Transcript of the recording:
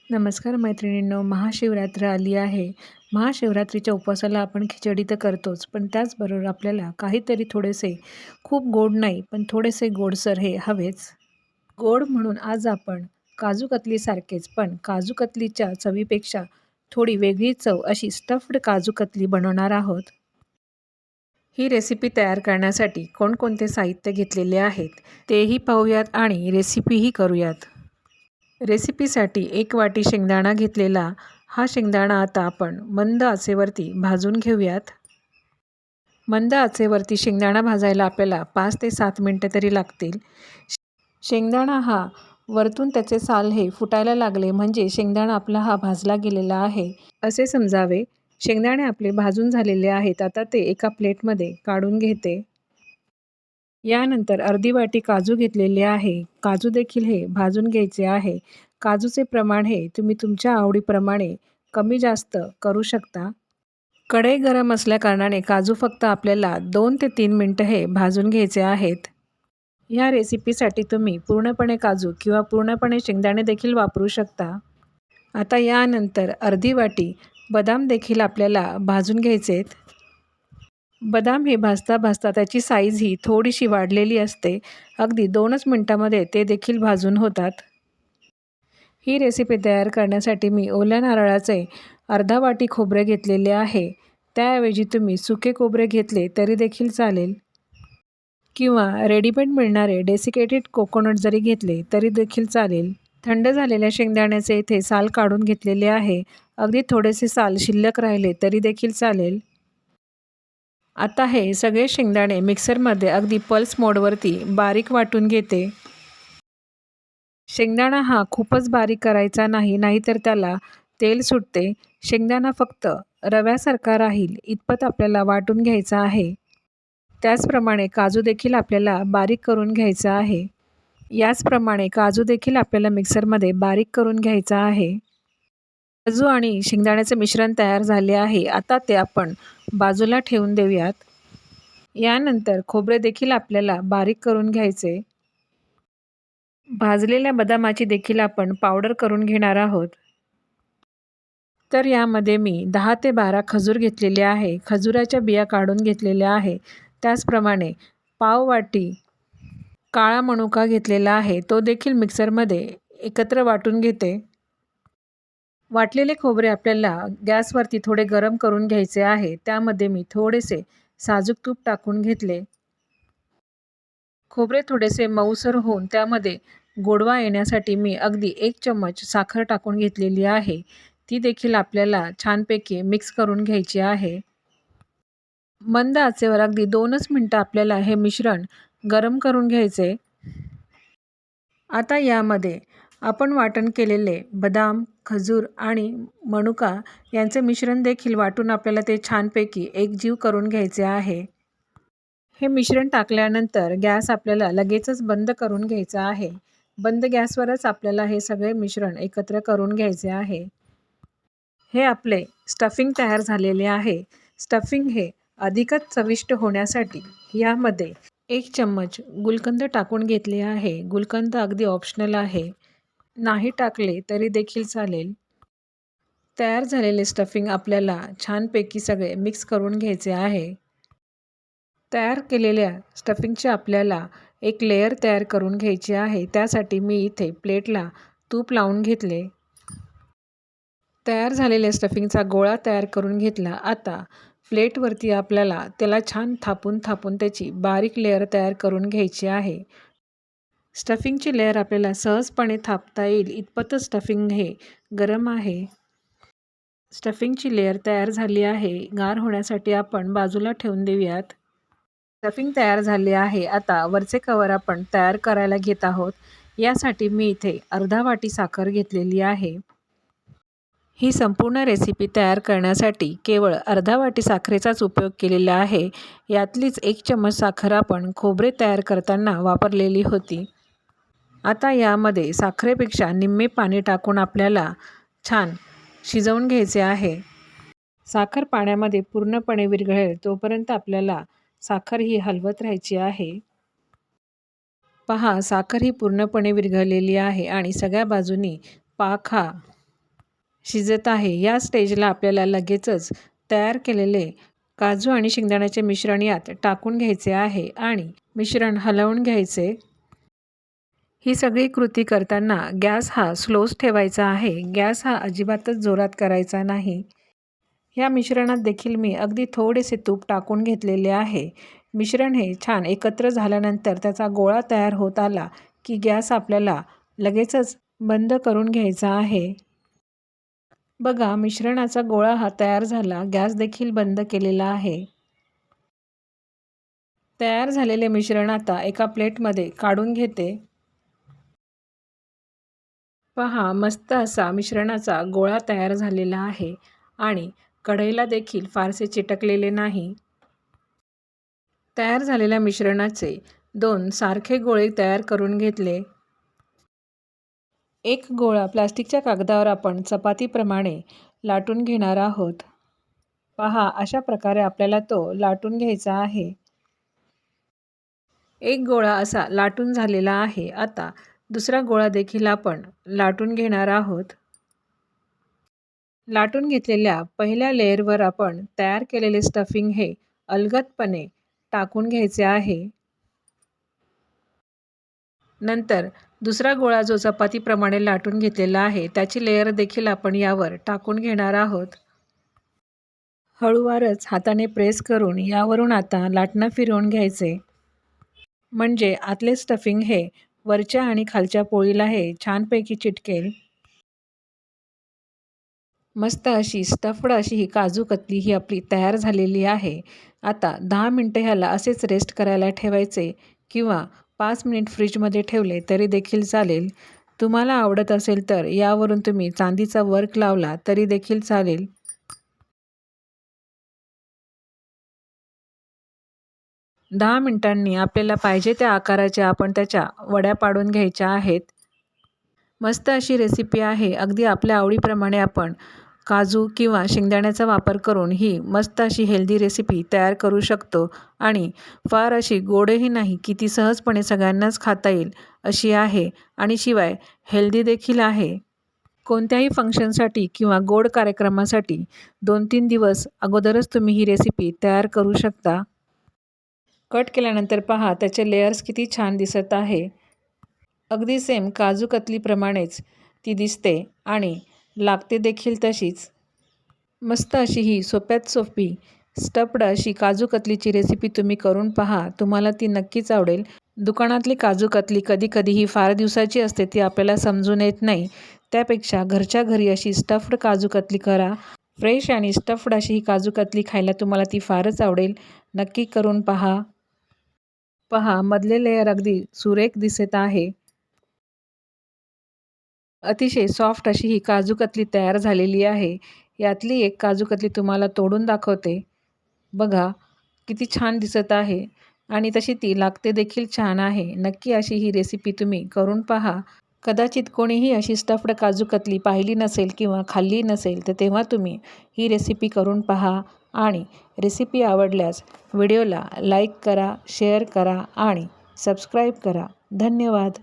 नमस्कार मैत्रिणींनो, महाशिवरात्र आली आहे. महाशिवरात्रीच्या उपवासाला आपण खिचडी तर करतोच, पण त्याचबरोबर आपल्याला काहीतरी थोडेसे खूप गोड नाही, पण थोडेसे गोडसर हे हवेच. गोड म्हणून आज आपण काजू कतलीसारखेच, पण काजू कतलीच्या चवीपेक्षा थोडी वेगळी चव अशी स्टफ्ड काजू कतली बनवणार आहोत. ही रेसिपी तयार करण्यासाठी कोणकोणते साहित्य घेतलेले आहेत, तेही पाहूयात आणि रेसिपीही करूयात. रेसिपीसाठी 1 वाटी शेंगदाणा घेतलेला. हा शेंगदाणा आता आपण मंद आचेवरती भाजून घेऊयात. मंद आचेवरती शेंगदाणा भाजायला आपल्याला 5 ते 7 मिनटं तरी लागतील. शेंगदाणा हा वरतून त्याचे साल हे फुटायला लागले म्हणजे शेंगदाणा आपला हा भाजला गेलेला आहे असे समजावे. शेंगदाणे आपले भाजून झालेले आहेत. आता ते एका प्लेटमध्ये काढून घेते. यानंतर अर्धी वाटी काजू घेतलेले आहे. काजू देखील हे भाजून घ्यायचे आहे. काजूचे प्रमाण हे तुम्ही तुमच्या आवडीप्रमाणे कमी जास्त करू शकता. कढई गरम असल्याकारणाने काजू फक्त आपल्याला 2 ते 3 मिनटं हे भाजून घ्यायचे आहेत. या रेसिपीसाठी तुम्ही पूर्णपणे काजू किंवा पूर्णपणे शेंगदाणे देखील वापरू शकता. आता यानंतर अर्धी वाटी बदाम देखील आपल्याला भाजून घ्यायचेत. बदाम हे भाजता भाजता त्याची साईज ही थोडीशी वाढलेली असते. अगदी 2च मिनटामध्ये ते देखील भाजून होतात. ही रेसिपी तयार करण्यासाठी मी ओल्या नारळाचे अर्धा वाटी खोबरे घेतलेले आहे. त्याऐवजी तुम्ही सुके खोबरे घेतले तरी देखील चालेल किंवा रेडीमेड मिळणारे डेसिकेटेड कोकोनट जरी घेतले तरी देखील चालेल. थंड झालेल्या शेंगदाण्याचे इथे साल काढून घेतलेले आहे. अगदी थोडेसे साल शिल्लक राहिले तरी देखील चालेल. आता हे सगळे शेंगदाणे मिक्सरमध्ये अगदी पल्स मोडवरती बारीक वाटून घेते. शेंगदाणा हा खूपच बारीक करायचा नाही, नाहीतर त्याला तेल सुटते. शेंगदाणा फक्त रव्यासारखा राहील इतपत आपल्याला वाटून घ्यायचा आहे. त्याचप्रमाणे काजू देखील आपल्याला बारीक करून घ्यायचा आहे. याचप्रमाणे काजू देखील आपल्याला मिक्सरमध्ये बारीक करून घ्यायचा आहे. काजू आणि शेंगदाण्याचे मिश्रण तयार झाले आहे. आता ते आपण बाजूला ठेवून देऊयात. यानंतर खोबरे देखील आपल्याला बारीक करून घ्यायचे. भाजलेल्या बदामाची देखील आपण पावडर करून घेणार आहोत. तर यामध्ये मी 10 ते 12 खजूर घेतलेले आहे. खजुराच्या बिया काढून घेतलेल्या आहे. त्याचप्रमाणे पाव वाटी काळा मनुका घेतलेला आहे. तो देखील मिक्सरमध्ये एकत्र वाटून घेते. वाटलेले खोबरे आपल्याला गॅसवरती थोडे गरम करून घ्यायचे आहे. त्यामध्ये मी थोडेसे साजूक तूप टाकून घेतले. खोबरे थोडेसे मऊसर होऊन त्यामध्ये गोडवा येण्यासाठी मी अगदी 1 चम्मच साखर टाकून घेतलेली आहे. ती देखील आपल्याला छानपैकी मिक्स करून घ्यायची आहे. मंद आचेवर अगदी 2च मिनटं आपल्याला हे मिश्रण गरम करून घ्यायचे. आता यामध्ये आपण वाटण केलेले बदाम, खजूर आणि मनुका यांचे मिश्रण देखील वाटून आपल्याला ते छानपैकी एकजीव करून घ्यायचे आहे. हे मिश्रण टाकल्यानंतर गॅस आपल्याला लगेचच बंद करून घ्यायचा आहे. बंद गॅसवरच आपल्याला हे सगळे मिश्रण एकत्र करून घ्यायचे आहे. हे आपले स्टफिंग तयार झालेले आहे. स्टफिंग हे अधिकच चविष्ट होण्यासाठी यामध्ये 1 चम्मच गुलकंद टाकून घेतले आहे. गुलकंद अगदी ऑप्शनल आहे. नाही टाकले तरी देखील चालेल. तयार झालेले स्टफिंग आपल्याला छानपैकी सगळे मिक्स करून घ्यायचे आहे. तयार केलेल्या स्टफिंगचे आपल्याला एक लेयर तयार करून घ्यायची आहे. त्यासाठी मी इथे प्लेटला तूप लावून घेतले. तयार झालेल्या स्टफिंगचा गोळा तयार करून घेतला. आता प्लेटवरती आपल्याला त्याला छान थापून थापून त्याची बारीक लेयर तयार करून घ्यायची आहे. स्टफिंगची लेयर आपल्याला सहजपणे थापता येईल इतपतच स्टफिंग हे गरम आहे. स्टफिंगची लेयर तयार झाली आहे. गार होण्यासाठी आपण बाजूला ठेवून देऊयात. स्टफिंग तयार झाले आहे. आता वरचे कवर आपण तयार करायला घेत आहोत. यासाठी मी इथे अर्धा वाटी साखर घेतलेली आहे. ही संपूर्ण रेसिपी तयार करण्यासाठी केवळ अर्धा वाटी साखरेचाच उपयोग केलेला आहे. यातलीच 1 चम्मच साखर आपण खोबरे तयार करताना वापरलेली होती. आता यामध्ये साखरेपेक्षा निम्मे पाणी टाकून आपल्याला छान शिजवून घ्यायचे आहे. साखर पाण्यामध्ये पूर्णपणे विरघळेल तोपर्यंत आपल्याला साखर ही हलवत राहायची आहे. पहा, साखर ही पूर्णपणे विरघळलेली आहे आणि सगळ्या बाजूनी पाक हा शिजत आहे. या स्टेजला आपल्याला लगेचच तयार केलेले काजू आणि शेंगदाण्याचे मिश्रण यात टाकून घ्यायचे आहे आणि मिश्रण हलवून घ्यायचे. ही सगळी कृती करताना गॅस हा स्लोच ठेवायचा आहे. गॅस हा अजिबातच जोरात करायचा नाही. या मिश्रणात देखील मी अगदी थोडेसे तूप टाकून घेतलेले आहे. मिश्रण हे छान एकत्र झाल्यानंतर त्याचा गोळा तयार होत आला की गॅस आपल्याला लगेचच बंद करून घ्यायचा आहे. बघा, मिश्रणाचा गोळा हा तयार झाला. गॅस देखील बंद केलेला आहे. तयार झालेले मिश्रण आता एका प्लेटमध्ये काढून घेते. पहा, मस्त असा मिश्रणाचा गोळा तयार झालेला आहे आणि कढईला देखील फारसे चिटकलेले नाही. तयार झालेल्या मिश्रणाचे 2 सारखे गोळे तयार करून घेतले. एक गोळा प्लास्टिकच्या कागदावर आपण चपातीप्रमाणे लाटून घेणार आहोत. पहा, अशा प्रकारे आपल्याला तो लाटून घ्यायचा आहे. एक गोळा असा लाटून झालेला आहे. आता दुसरा गोळा देखील आपण लाटून घेणार आहोत. लाटून घेतलेल्या पहिल्या लेयरवर आपण तयार केलेले स्टफिंग हे अलगदपणे टाकून घ्यायचे आहे. नंतर दुसरा गोळा जो चपातीप्रमाणे लाटून घेतलेला आहे त्याची लेयर देखील आपण यावर टाकून घेणार आहोत. हळूवारच हाताने प्रेस करून यावरून आता लाटणं फिरवून घ्यायचे. म्हणजे आतले स्टफिंग हे वरच्या आणि खालच्या पोळीला हे छानपैकी चिटकेल. मस्त अशी स्टफ्ड अशी ही काजू कतली ही आपली तयार झालेली आहे. आता 10 मिनटं ह्याला असेच रेस्ट करायला ठेवायचे किंवा 5 मिनिट फ्रीजमध्ये ठेवले तरी देखील चालेल. तुम्हाला आवडत असेल तर यावरून तुम्ही चांदीचा वर्क लावला तरी देखील चालेल. 10 मिनिटांनी आपल्याला पाहिजे त्या आकाराच्या आपण त्याच्या वड्या पाडून घ्यायच्या आहेत. मस्त अशी रेसिपी आहे. अगदी आपल्या आवडीप्रमाणे आपण काजू किंवा शेंगदाण्याचा वापर करून ही मस्त अशी हेल्दी रेसिपी तयार करू शकतो आणि फार अशी गोडही नाही की ती सहजपणे सगळ्यांनाच खाता येईल अशी आहे आणि शिवाय हेल्दी देखील आहे. कोणत्याही फंक्शनसाठी किंवा गोड कार्यक्रमासाठी 2-3 दिवस अगोदरच तुम्ही ही रेसिपी तयार करू शकता. कट केल्यानंतर पहा त्याचे लेयर्स किती छान दिसत आहे. अगदी सेम काजू कतलीप्रमाणेच ती दिसते आणि लागते देखील तशीच. मस्त अशी ही सोप्यात सोपी स्टफ्ड अशी काजू कतलीची रेसिपी तुम्ही करून पहा. तुम्हाला ती नक्कीच आवडेल. दुकानातली काजू कतली कधी ही फार दिवसाची असते, ती आपल्याला समजून येत नाही. त्यापेक्षा घरच्या घरी अशी स्टफ्ड काजू कतली करा. फ्रेश आणि स्टफ्ड अशी ही काजू कतली खायला तुम्हाला ती फारच आवडेल. नक्की करून पहा. पहा, मधले लेयर अगदी सुरेख दिसत आहे. अतिशय सॉफ्ट अशी ही काजू कतली तयार झालेली आहे. यातली एक काजू कतली तुम्हाला तोडून दाखवते. बघा, किती छान दिसत आहे आणि तशी ती लागते देखील छान आहे. नक्की अशी ही रेसिपी तुम्ही करून पहा. कदाचित कोणीही अशी स्टफ्ड काजू कतली पाहिली नसेल किंवा खाल्ली नसेल, तर तेव्हा तुम्ही ही रेसिपी करून पहा आणि रेसिपी आवडल्यास व्हिडिओला लाईक करा, शेअर करा आणि सबस्क्राईब करा. धन्यवाद.